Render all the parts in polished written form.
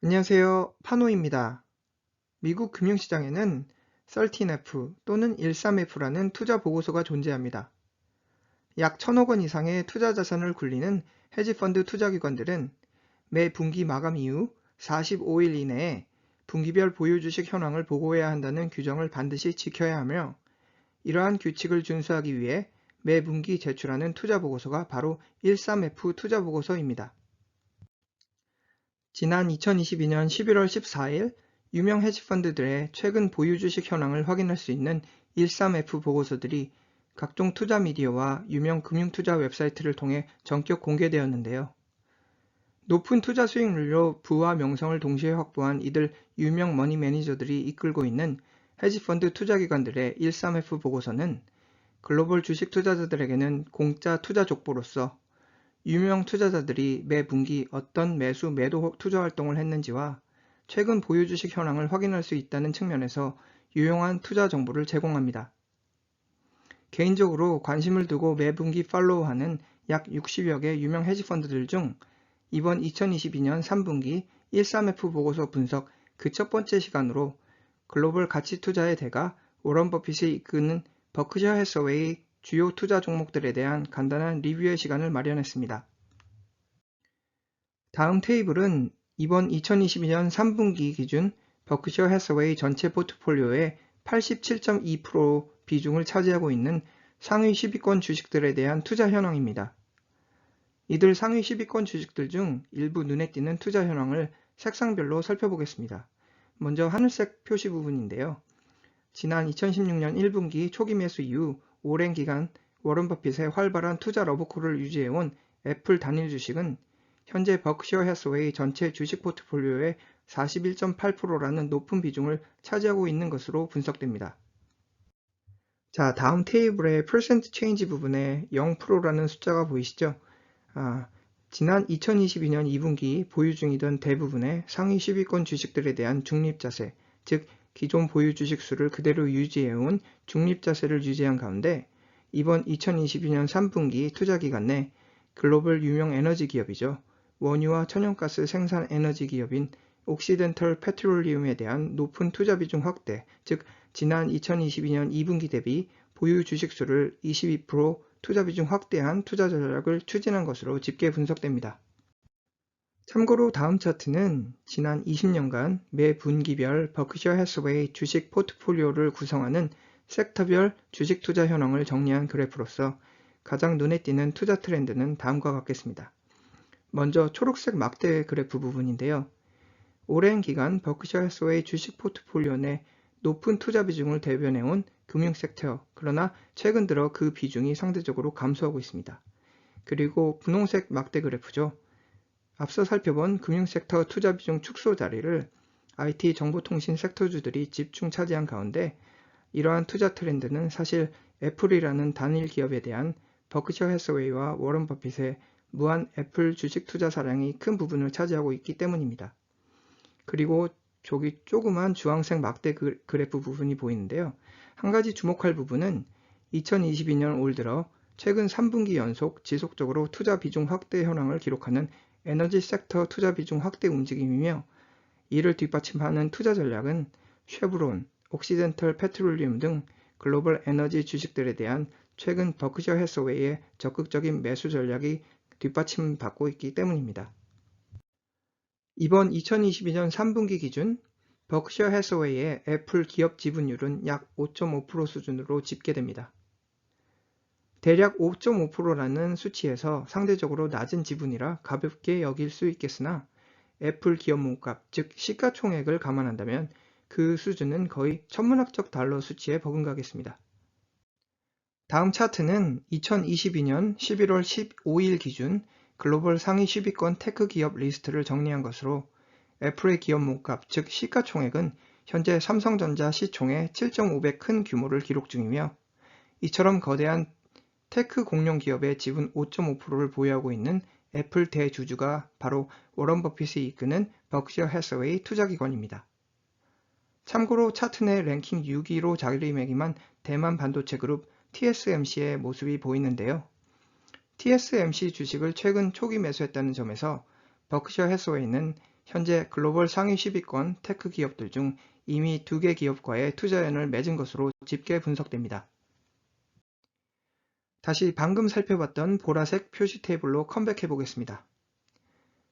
안녕하세요. 파노입니다. 미국 금융시장에는 13F 또는 13F라는 투자 보고서가 존재합니다. 약 1,000억 원 이상의 투자 자산을 굴리는 헤지펀드 투자기관들은 매 분기 마감 이후 45일 이내에 분기별 보유 주식 현황을 보고해야 한다는 규정을 반드시 지켜야 하며, 이러한 규칙을 준수하기 위해 매 분기 제출하는 투자 보고서가 바로 13F 투자 보고서입니다. 지난 2022년 11월 14일 유명 헤지펀드들의 최근 보유 주식 현황을 확인할 수 있는 13F 보고서들이 각종 투자 미디어와 유명 금융투자 웹사이트를 통해 전격 공개되었는데요. 높은 투자 수익률로 부와 명성을 동시에 확보한 이들 유명 머니 매니저들이 이끌고 있는 헤지펀드 투자기관들의 13F 보고서는 글로벌 주식 투자자들에게는 공짜 투자 족보로서 유명 투자자들이 매 분기 어떤 매수 매도 투자 활동을 했는지와 최근 보유 주식 현황을 확인할 수 있다는 측면에서 유용한 투자 정보를 제공합니다. 개인적으로 관심을 두고 매 분기 팔로우하는 약 60여 개 유명 헤지펀드들 중 이번 2022년 3분기 13F 보고서 분석 그 첫 번째 시간으로 글로벌 가치 투자의 대가 워런 버핏이 이끄는 버크셔 해서웨이 주요 투자 종목들에 대한 간단한 리뷰의 시간을 마련했습니다. 다음 테이블은 이번 2022년 3분기 기준 버크셔 해서웨이 전체 포트폴리오의 87.2% 비중을 차지하고 있는 상위 10위권 주식들에 대한 투자 현황입니다. 이들 상위 10위권 주식들 중 일부 눈에 띄는 투자 현황을 색상별로 살펴보겠습니다. 먼저 하늘색 표시 부분인데요. 지난 2016년 1분기 초기 매수 이후 오랜 기간 워런 버핏의 활발한 투자 러브콜을 유지해온 애플 단일 주식은 현재 버크셔 해서웨이 전체 주식 포트폴리오의 41.8%라는 높은 비중을 차지하고 있는 것으로 분석됩니다. 자, 다음 테이블의 퍼센트 체인지 부분에 0%라는 숫자가 보이시죠? 지난 2022년 2분기 보유 중이던 대부분의 상위 10위권 주식들에 대한 중립자세, 즉 기존 보유 주식 수를 그대로 유지해온 중립자세를 유지한 가운데 이번 2022년 3분기 투자기간 내 글로벌 유명 에너지 기업이죠. 원유와 천연가스 생산 에너지 기업인 옥시덴털 페트롤리움에 대한 높은 투자 비중 확대, 즉 지난 2022년 2분기 대비 보유 주식 수를 22% 투자 비중 확대한 투자 전략을 추진한 것으로 집계 분석됩니다. 참고로 다음 차트는 지난 20년간 매 분기별 버크셔 해서웨이 주식 포트폴리오를 구성하는 섹터별 주식 투자 현황을 정리한 그래프로서 가장 눈에 띄는 투자 트렌드는 다음과 같겠습니다. 먼저 초록색 막대 그래프 부분인데요. 오랜 기간 버크셔 해서웨이 주식 포트폴리오 내 높은 투자 비중을 대변해온 금융 섹터, 그러나 최근 들어 그 비중이 상대적으로 감소하고 있습니다. 그리고 분홍색 막대 그래프죠. 앞서 살펴본 금융 섹터 투자 비중 축소 자리를 IT 정보통신 섹터주들이 집중 차지한 가운데 이러한 투자 트렌드는 사실 애플이라는 단일 기업에 대한 버크셔 해서웨이와 워런 버핏의 무한 애플 주식 투자 사량이 큰 부분을 차지하고 있기 때문입니다. 그리고 저기 조그만 주황색 막대 그래프 부분이 보이는데요. 한 가지 주목할 부분은 2022년 올 들어 최근 3분기 연속 지속적으로 투자 비중 확대 현황을 기록하는 에너지 섹터 투자 비중 확대 움직임이며, 이를 뒷받침하는 투자 전략은 쉐브론, 옥시덴털 페트롤리움 등 글로벌 에너지 주식들에 대한 최근 버크셔 해서웨이의 적극적인 매수 전략이 뒷받침받고 있기 때문입니다. 이번 2022년 3분기 기준 버크셔 해서웨이의 애플 기업 지분율은 약 5.5% 수준으로 집계됩니다. 대략 5.5%라는 수치에서 상대적으로 낮은 지분이라 가볍게 여길 수 있겠으나 애플 기업 몸값, 즉 시가총액을 감안한다면 그 수준은 거의 천문학적 달러 수치에 버금가겠습니다. 다음 차트는 2022년 11월 15일 기준 글로벌 상위 10위권 테크 기업 리스트를 정리한 것으로 애플의 기업 몸값, 즉 시가총액은 현재 삼성전자 시총의 7.5배 큰 규모를 기록 중이며, 이처럼 거대한 테크 공룡 기업의 지분 5.5%를 보유하고 있는 애플 대주주가 바로 워런 버핏이 이끄는 버크셔 해서웨이 투자기관입니다. 참고로 차트 내 랭킹 6위로 자리매김한 대만 반도체 그룹 TSMC의 모습이 보이는데요. TSMC 주식을 최근 초기 매수했다는 점에서 버크셔 해서웨이는 현재 글로벌 상위 10위권 테크 기업들 중 이미 2개 기업과의 투자연을 맺은 것으로 집계 분석됩니다. 다시 방금 살펴봤던 보라색 표시 테이블로 컴백해 보겠습니다.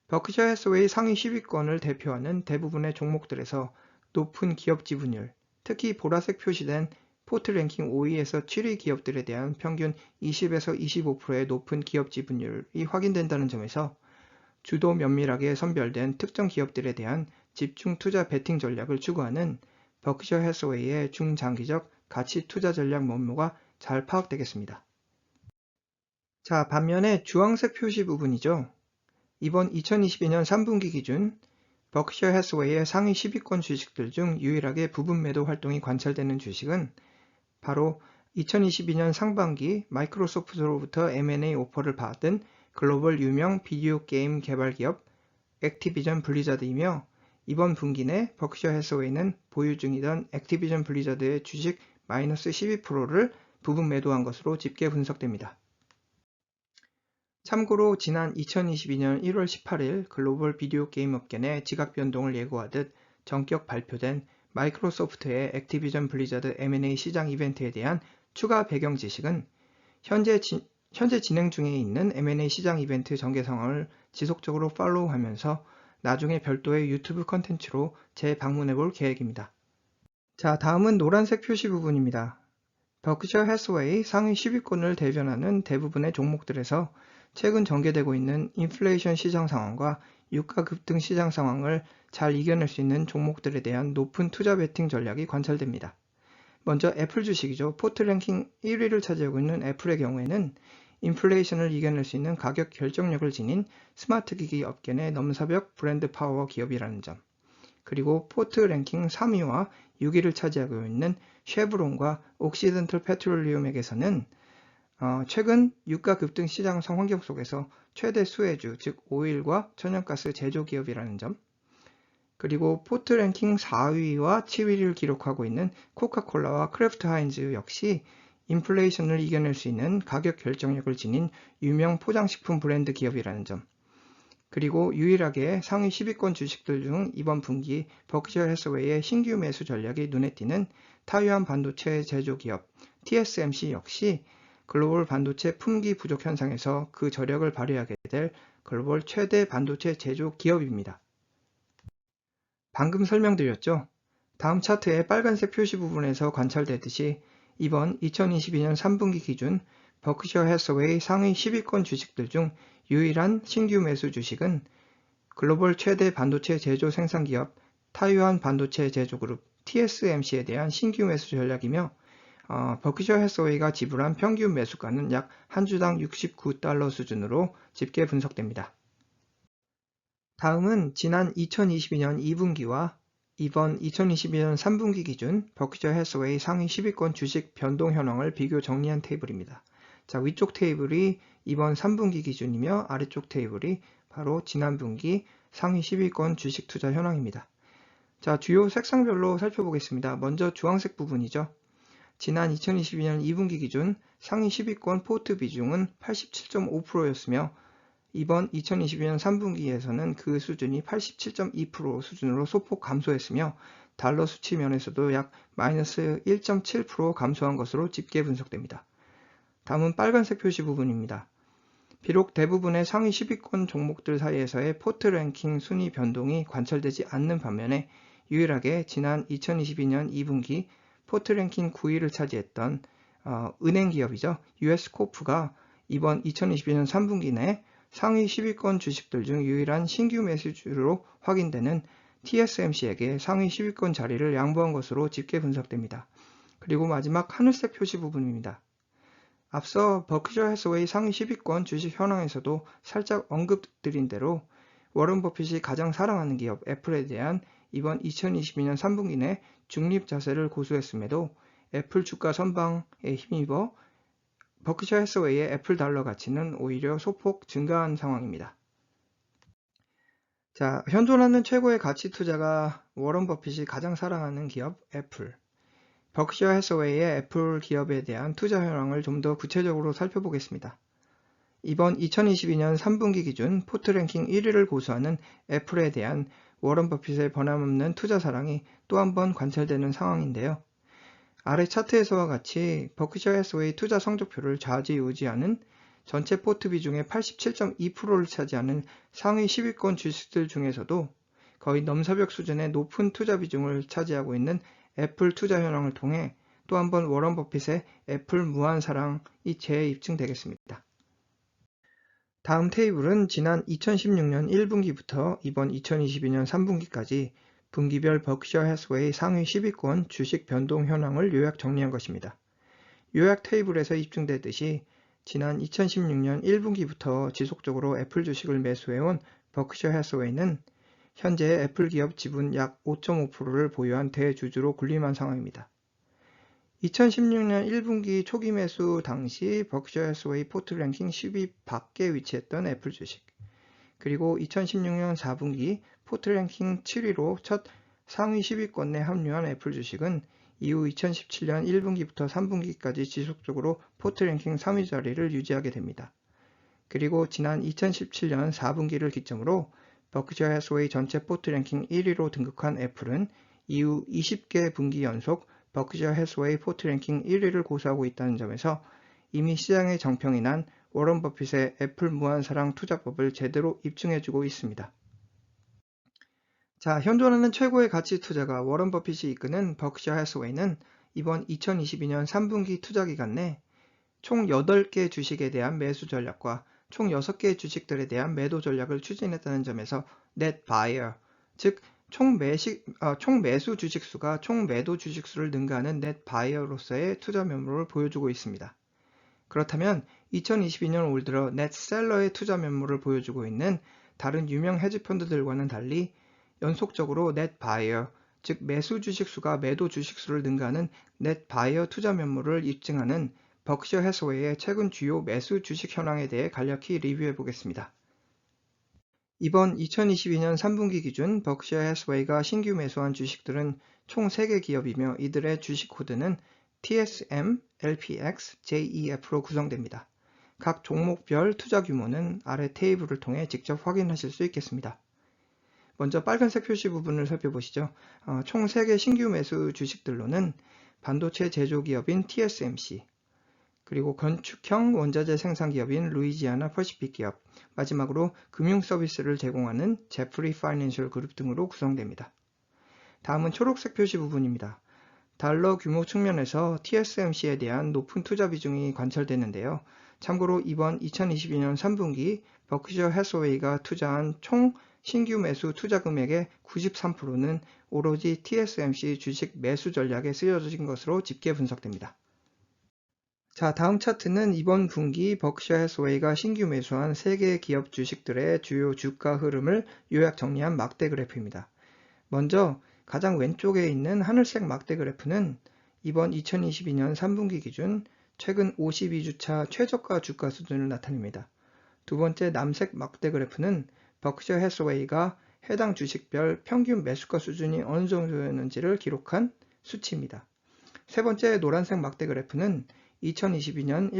버크셔 해서웨이 상위 10위권을 대표하는 대부분의 종목들에서 높은 기업 지분율, 특히 보라색 표시된 포트 랭킹 5위에서 7위 기업들에 대한 평균 20에서 25%의 높은 기업 지분율이 확인된다는 점에서 주도 면밀하게 선별된 특정 기업들에 대한 집중 투자 베팅 전략을 추구하는 버크셔 해서웨이의 중장기적 가치 투자 전략 면모가 잘 파악되겠습니다. 자, 반면에 주황색 표시 부분이죠. 이번 2022년 3분기 기준 버크셔 해서웨이의 상위 10위권 주식들 중 유일하게 부분 매도 활동이 관찰되는 주식은 바로 2022년 상반기 마이크로소프트로부터 M&A 오퍼를 받은 글로벌 유명 비디오 게임 개발 기업 액티비전 블리자드이며 이번 분기 내 버크셔 해서웨이는 보유 중이던 액티비전 블리자드의 주식 마이너스 12%를 부분 매도한 것으로 집계 분석됩니다. 참고로 지난 2022년 1월 18일 글로벌 비디오 게임 업계 내 지각 변동을 예고하듯 전격 발표된 마이크로소프트의 액티비전 블리자드 M&A 시장 이벤트에 대한 추가 배경 지식은 현재 진행 중에 있는 M&A 시장 이벤트 전개 상황을 지속적으로 팔로우하면서 나중에 별도의 유튜브 컨텐츠로 재방문해 볼 계획입니다. 자, 다음은 노란색 표시 부분입니다. 버크셔 해서웨이 상위 10위권을 대변하는 대부분의 종목들에서 최근 전개되고 있는 인플레이션 시장 상황과 유가 급등 시장 상황을 잘 이겨낼 수 있는 종목들에 대한 높은 투자 베팅 전략이 관찰됩니다. 먼저 애플 주식이죠. 포트 랭킹 1위를 차지하고 있는 애플의 경우에는 인플레이션을 이겨낼 수 있는 가격 결정력을 지닌 스마트 기기 업계 내 넘사벽 브랜드 파워 기업이라는 점, 그리고 포트 랭킹 3위와 6위를 차지하고 있는 쉐브론과 옥시덴털 페트롤리움에게서는 최근 유가 급등 시장 환경 속에서 최대 수혜주, 즉 오일과 천연가스 제조 기업이라는 점, 그리고 포트 랭킹 4위와 7위를 기록하고 있는 코카콜라와 크래프트 하인즈 역시 인플레이션을 이겨낼 수 있는 가격 결정력을 지닌 유명 포장식품 브랜드 기업이라는 점, 그리고 유일하게 상위 10위권 주식들 중 이번 분기 버크셔 해서웨이의 신규 매수 전략이 눈에 띄는 타이완 반도체 제조 기업 TSMC 역시 글로벌 반도체 품귀 부족 현상에서 그 저력을 발휘하게 될 글로벌 최대 반도체 제조 기업입니다. 방금 설명드렸죠? 다음 차트의 빨간색 표시 부분에서 관찰되듯이 이번 2022년 3분기 기준 버크셔 해서웨이 상위 10위권 주식들 중 유일한 신규 매수 주식은 글로벌 최대 반도체 제조 생산 기업 타이완 반도체 제조그룹 TSMC에 대한 신규 매수 전략이며 버크셔 해서웨이가 지불한 평균 매수가는 약 한 주당 $69 수준으로 집계 분석됩니다. 다음은 지난 2022년 2분기와 이번 2022년 3분기 기준 버크셔 해서웨이 상위 10위권 주식 변동 현황을 비교 정리한 테이블입니다. 자, 위쪽 테이블이 이번 3분기 기준이며 아래쪽 테이블이 바로 지난 분기 상위 10위권 주식 투자 현황입니다. 자, 주요 색상별로 살펴보겠습니다. 먼저 주황색 부분이죠. 지난 2022년 2분기 기준 상위 10위권 포트 비중은 87.5%였으며 이번 2022년 3분기에서는 그 수준이 87.2% 수준으로 소폭 감소했으며 달러 수치 면에서도 약 마이너스 1.7% 감소한 것으로 집계 분석됩니다. 다음은 빨간색 표시 부분입니다. 비록 대부분의 상위 10위권 종목들 사이에서의 포트 랭킹 순위 변동이 관찰되지 않는 반면에 유일하게 지난 2022년 2분기 포트 랭킹 9위를 차지했던 은행 기업이죠. US코프가 이번 2022년 3분기 내 상위 10위권 주식들 중 유일한 신규 매수주로 확인되는 TSMC에게 상위 10위권 자리를 양보한 것으로 집계 분석됩니다. 그리고 마지막 하늘색 표시 부분입니다. 앞서 버크셔 해서웨이 상위 10위권 주식 현황에서도 살짝 언급드린 대로 워런 버핏이 가장 사랑하는 기업 애플에 대한 이번 2022년 3분기 내 중립 자세를 고수했음에도 애플 주가 선방에 힘입어 버크셔 해서웨이의 애플 달러 가치는 오히려 소폭 증가한 상황입니다. 자, 현존하는 최고의 가치 투자가 워런 버핏이 가장 사랑하는 기업 애플. 버크셔 해서웨이의 애플 기업에 대한 투자 현황을 좀 더 구체적으로 살펴보겠습니다. 이번 2022년 3분기 기준 포트랭킹 1위를 고수하는 애플에 대한 워런 버핏의 변함없는 투자 사랑이 또 한 번 관찰되는 상황인데요. 아래 차트에서와 같이 버크셔 해서웨이 투자 성적표를 좌지우지하는 전체 포트 비중의 87.2%를 차지하는 상위 10위권 주식들 중에서도 거의 넘사벽 수준의 높은 투자 비중을 차지하고 있는 애플 투자 현황을 통해 또 한 번 워런 버핏의 애플 무한 사랑이 재입증되겠습니다. 다음 테이블은 지난 2016년 1분기부터 이번 2022년 3분기까지 분기별 버크셔 해서웨이 상위 10위권 주식 변동 현황을 요약 정리한 것입니다. 요약 테이블에서 입증되듯이 지난 2016년 1분기부터 지속적으로 애플 주식을 매수해온 버크셔 해서웨이는 현재 애플 기업 지분 약 5.5%를 보유한 대주주로 군림한 상황입니다. 2016년 1분기 초기 매수 당시 버크셔 해서웨이 포트 랭킹 10위 밖에 위치했던 애플 주식, 그리고 2016년 4분기 포트 랭킹 7위로 첫 상위 10위권 내 합류한 애플 주식은 이후 2017년 1분기부터 3분기까지 지속적으로 포트 랭킹 3위 자리를 유지하게 됩니다. 그리고 지난 2017년 4분기를 기점으로 버크셔 해서웨이 전체 포트 랭킹 1위로 등극한 애플은 이후 20개 분기 연속 버크셔 해서웨이 포트 랭킹 1위를 고수하고 있다는 점에서 이미 시장의 정평이 난 워런 버핏의 애플 무한사랑 투자법을 제대로 입증해주고 있습니다. 자, 현존하는 최고의 가치 투자가 워런 버핏이 이끄는 버크셔 해서웨이는 이번 2022년 3분기 투자 기간 내 총 8개 주식에 대한 매수 전략과 총 6개 주식들에 대한 매도 전략을 추진했다는 점에서 net buyer, 즉 총 매수 주식수가 총 매도 주식수를 능가하는 net buyer로서의 투자 면모를 보여주고 있습니다. 그렇다면 2022년 올 들어 net seller의 투자 면모를 보여주고 있는 다른 유명 헤지펀드들과는 달리 연속적으로 net buyer, 즉 매수 주식수가 매도 주식수를 능가하는 net buyer 투자 면모를 입증하는 버크셔 해서웨이의 최근 주요 매수 주식 현황에 대해 간략히 리뷰해 보겠습니다. 이번 2022년 3분기 기준 버크셔 해서웨이가 신규 매수한 주식들은 총 3개 기업이며 이들의 주식 코드는 TSM, LPX, JEF로 구성됩니다. 각 종목별 투자 규모는 아래 테이블을 통해 직접 확인하실 수 있겠습니다. 먼저 빨간색 표시 부분을 살펴보시죠. 총 3개 신규 매수 주식들로는 반도체 제조기업인 TSMC, 그리고 건축형 원자재 생산기업인 루이지아나 퍼시픽 기업, 마지막으로 금융 서비스를 제공하는 제프리 파이낸셜 그룹 등으로 구성됩니다. 다음은 초록색 표시 부분입니다. 달러 규모 측면에서 TSMC에 대한 높은 투자 비중이 관찰되는데요. 참고로 이번 2022년 3분기 버크셔 해서웨이가 투자한 총 신규 매수 투자 금액의 93%는 오로지 TSMC 주식 매수 전략에 쓰여진 것으로 집계 분석됩니다. 자, 다음 차트는 이번 분기 버크셔 해서웨이가 신규 매수한 3개 기업 주식들의 주요 주가 흐름을 요약 정리한 막대 그래프입니다. 먼저 가장 왼쪽에 있는 하늘색 막대 그래프는 이번 2022년 3분기 기준 최근 52주차 최저가 주가 수준을 나타냅니다. 두 번째 남색 막대 그래프는 버크셔 해서웨이가 해당 주식별 평균 매수가 수준이 어느 정도였는지를 기록한 수치입니다. 세 번째 노란색 막대 그래프는 2022년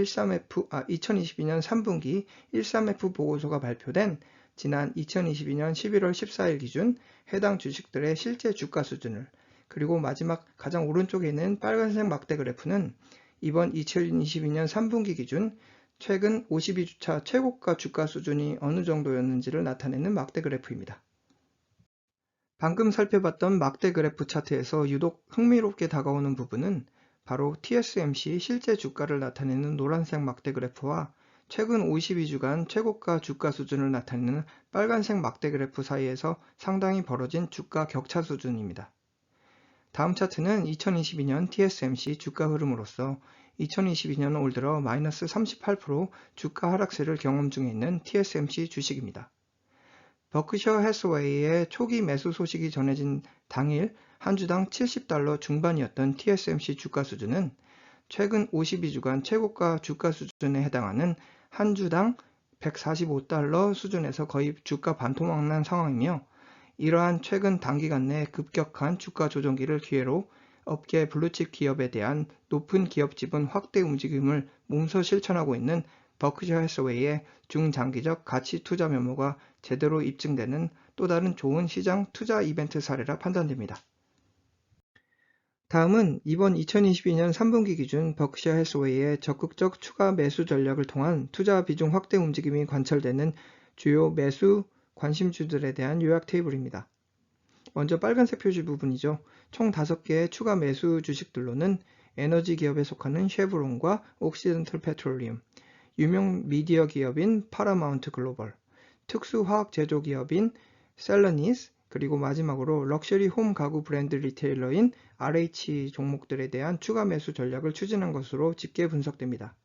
3분기 13F 보고서가 발표된 지난 2022년 11월 14일 기준 해당 주식들의 실제 주가 수준을, 그리고 마지막 가장 오른쪽에 있는 빨간색 막대 그래프는 이번 2022년 3분기 기준 최근 52주차 최고가 주가 수준이 어느 정도였는지를 나타내는 막대 그래프입니다. 방금 살펴봤던 막대 그래프 차트에서 유독 흥미롭게 다가오는 부분은 바로 TSMC 실제 주가를 나타내는 노란색 막대 그래프와 최근 52주간 최고가 주가 수준을 나타내는 빨간색 막대 그래프 사이에서 상당히 벌어진 주가 격차 수준입니다. 다음 차트는 2022년 TSMC 주가 흐름으로서 2022년 올 들어 마이너스 38% 주가 하락세를 경험 중에 있는 TSMC 주식입니다. 버크셔 해서웨이의 초기 매수 소식이 전해진 당일 한 주당 70달러 중반이었던 TSMC 주가 수준은 최근 52주간 최고가 주가 수준에 해당하는 한 주당 145달러 수준에서 거의 주가 반토막 난 상황이며, 이러한 최근 단기간 내 급격한 주가 조정기를 기회로 업계 블루칩 기업에 대한 높은 기업 지분 확대 움직임을 몸소 실천하고 있는 버크셔 해서웨이의 중장기적 가치 투자 면모가 제대로 입증되는 또 다른 좋은 시장 투자 이벤트 사례라 판단됩니다. 다음은 이번 2022년 3분기 기준 버크셔 해서웨이의 적극적 추가 매수 전략을 통한 투자 비중 확대 움직임이 관찰되는 주요 매수 관심주들에 대한 요약 테이블입니다. 먼저 빨간색 표시 부분이죠. 총 5개의 추가 매수 주식들로는 에너지 기업에 속하는 쉐브론과 옥시덴털 페트롤리움, 유명 미디어 기업인 파라마운트 글로벌, 특수 화학 제조 기업인 셀러니스, 그리고 마지막으로 럭셔리 홈 가구 브랜드 리테일러인 RH 종목들에 대한 추가 매수 전략을 추진한 것으로 집계 분석됩니다.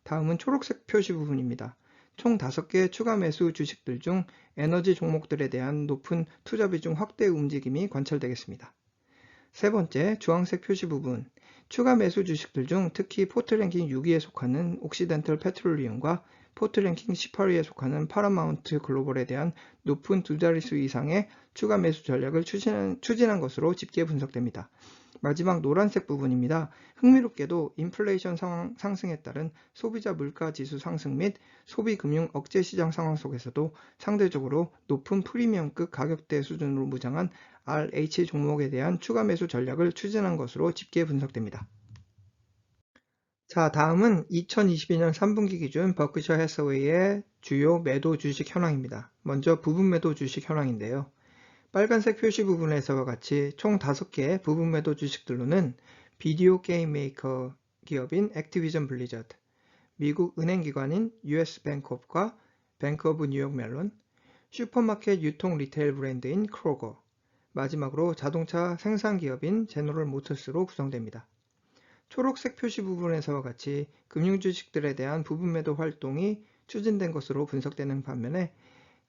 다음은 초록색 표시 부분입니다. 총 5개의 추가 매수 주식들 중 에너지 종목들에 대한 높은 투자 비중 확대 움직임이 관찰되겠습니다. 세 번째, 주황색 표시 부분. 추가 매수 주식들 중 특히 포트랭킹 6위에 속하는 옥시덴털 페트롤리움과 포트랭킹 18위에 속하는 파라마운트 글로벌에 대한 높은 두 자릿수 이상의 추가 매수 전략을 추진한 것으로 집계 분석됩니다. 마지막 노란색 부분입니다. 흥미롭게도 인플레이션 상승에 따른 소비자 물가 지수 상승 및 소비금융 억제 시장 상황 속에서도 상대적으로 높은 프리미엄급 가격대 수준으로 무장한 RH 종목에 대한 추가 매수 전략을 추진한 것으로 집계 분석됩니다. 자, 다음은 2022년 3분기 기준 버크셔 해서웨이의 주요 매도 주식 현황입니다. 먼저 부분 매도 주식 현황인데요. 빨간색 표시 부분에서와 같이 총 5개의 부분 매도 주식들로는 비디오 게임 메이커 기업인 액티비전 블리자드, 미국 은행기관인 US 뱅크업과 뱅크 오브 뉴욕 멜론, 슈퍼마켓 유통 리테일 브랜드인 크로거, 마지막으로 자동차 생산 기업인 제너럴 모터스로 구성됩니다. 초록색 표시 부분에서와 같이 금융주식들에 대한 부분 매도 활동이 추진된 것으로 분석되는 반면에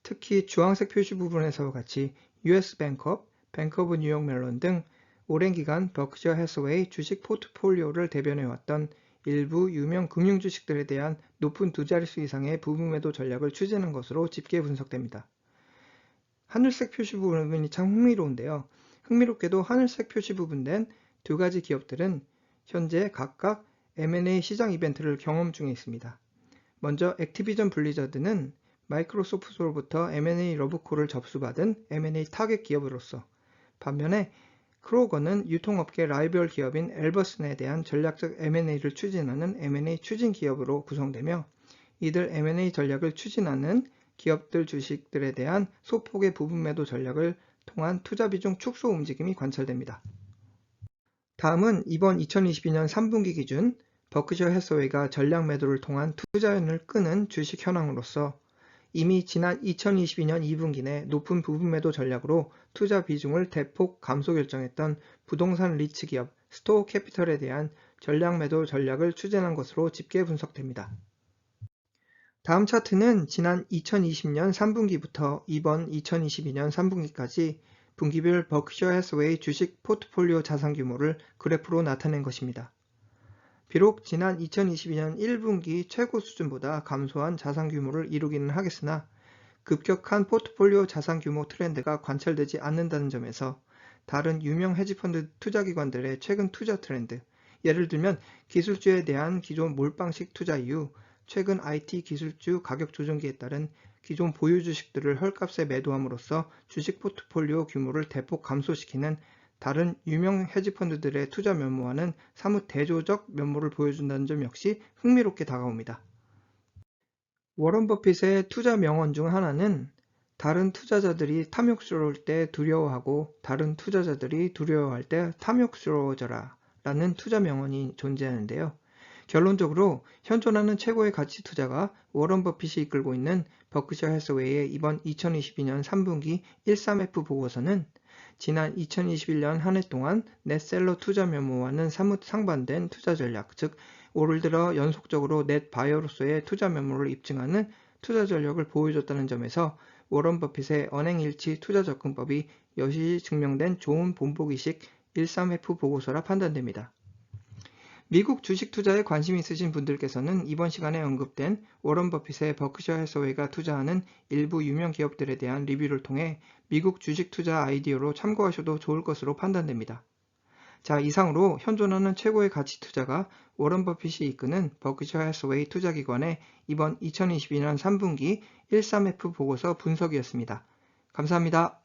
특히 주황색 표시 부분에서와 같이 US 뱅크업, 뱅크 오브 뉴욕 멜론 등 오랜 기간 버크셔 해서웨이 주식 포트폴리오를 대변해왔던 일부 유명 금융주식들에 대한 높은 두 자릿수 이상의 부분 매도 전략을 추진한 것으로 집계 분석됩니다. 하늘색 표시 부분이 참 흥미로운데요. 흥미롭게도 하늘색 표시 부분된 두 가지 기업들은 현재 각각 M&A 시장 이벤트를 경험 중에 있습니다. 먼저 액티비전 블리자드는 마이크로소프트로부터 M&A 러브콜을 접수받은 M&A 타겟 기업으로서, 반면에 크로거는 유통업계 라이벌 기업인 엘버슨에 대한 전략적 M&A를 추진하는 M&A 추진 기업으로 구성되며 이들 M&A 전략을 추진하는 기업들 주식들에 대한 소폭의 부분 매도 전략을 통한 투자 비중 축소 움직임이 관찰됩니다. 다음은 이번 2022년 3분기 기준 버크셔 해서웨이가 전략 매도를 통한 투자연을 끄는 주식 현황으로서 이미 지난 2022년 2분기 내 높은 부분 매도 전략으로 투자 비중을 대폭 감소 결정했던 부동산 리츠 기업 스토어 캐피털에 대한 전략 매도 전략을 추진한 것으로 집계 분석됩니다. 다음 차트는 지난 2020년 3분기부터 이번 2022년 3분기까지 분기별 버크셔 해서웨이 주식 포트폴리오 자산 규모를 그래프로 나타낸 것입니다. 비록 지난 2022년 1분기 최고 수준보다 감소한 자산 규모를 이루기는 하겠으나 급격한 포트폴리오 자산 규모 트렌드가 관찰되지 않는다는 점에서 다른 유명 헤지펀드 투자기관들의 최근 투자 트렌드, 예를 들면 기술주에 대한 기존 몰빵식 투자 이후 최근 IT 기술주 가격 조정기에 따른 기존 보유 주식들을 헐값에 매도함으로써 주식 포트폴리오 규모를 대폭 감소시키는 다른 유명 헤지펀드들의 투자 면모와는 사뭇 대조적 면모를 보여준다는 점 역시 흥미롭게 다가옵니다. 워런 버핏의 투자 명언 중 하나는 다른 투자자들이 탐욕스러울 때 두려워하고 다른 투자자들이 두려워할 때 탐욕스러워져라 라는 투자 명언이 존재하는데요. 결론적으로 현존하는 최고의 가치 투자가 워런 버핏이 이끌고 있는 버크셔 해서웨이의 이번 2022년 3분기 13F 보고서는 지난 2021년 한 해 동안 넷셀러 투자 면모와는 사뭇 상반된 투자 전략, 즉 올 들어 연속적으로 넷 바이어로서의 투자 면모를 입증하는 투자 전략을 보여줬다는 점에서 워런 버핏의 언행일치 투자 접근법이 여실히 증명된 좋은 본보기식 13F 보고서라 판단됩니다. 미국 주식 투자에 관심 있으신 분들께서는 이번 시간에 언급된 워런 버핏의 버크셔 해서웨이가 투자하는 일부 유명 기업들에 대한 리뷰를 통해 미국 주식 투자 아이디어로 참고하셔도 좋을 것으로 판단됩니다. 자, 이상으로 현존하는 최고의 가치 투자가 워런 버핏이 이끄는 버크셔 해서웨이 투자기관의 이번 2022년 3분기 13F 보고서 분석이었습니다. 감사합니다.